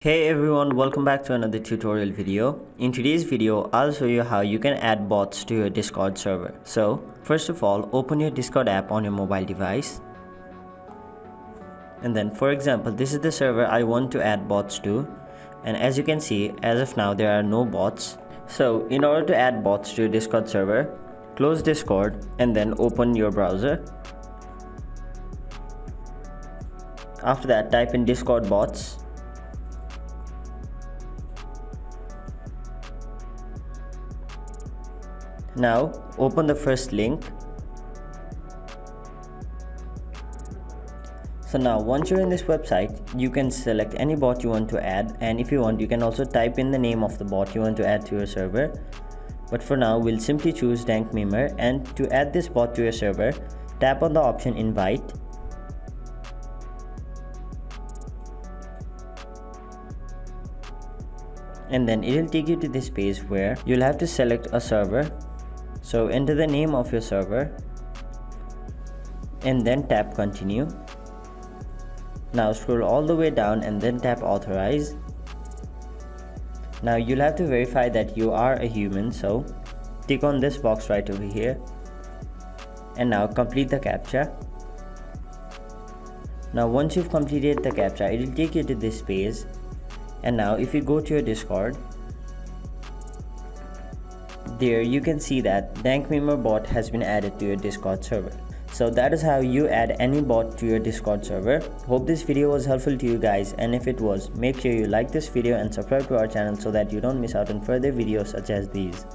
Hey everyone, welcome back to another tutorial video. In today's video, I'll show you how you can add bots to your Discord server. So, first of all, open your Discord app on your mobile device. And then, for example, this is the server I want to add bots to. And as you can see, as of now, there are no bots. So, in order to add bots to your Discord server, close Discord and then open your browser. After that, type in Discord bots. Now open the first link. So now once you're in this website, you can select any bot you want to add, and if you want, you can also type in the name of the bot you want to add to your server. But for now, we'll simply choose DankMemer, and to add this bot to your server, tap on the option invite. And then it will take you to this page where you'll have to select a server. So enter the name of your server and then tap continue. Now scroll all the way down and then tap authorize. Now you'll have to verify that you are a human, so tick on this box right over here and now complete the captcha. Now once you've completed the captcha, it will take you to this page, and now if you go to your Discord, there you can see that DankMemer bot has been added to your Discord server. So that is how you add any bot to your Discord server. Hope this video was helpful to you guys, and if it was, make sure you like this video and subscribe to our channel so that you don't miss out on further videos such as these.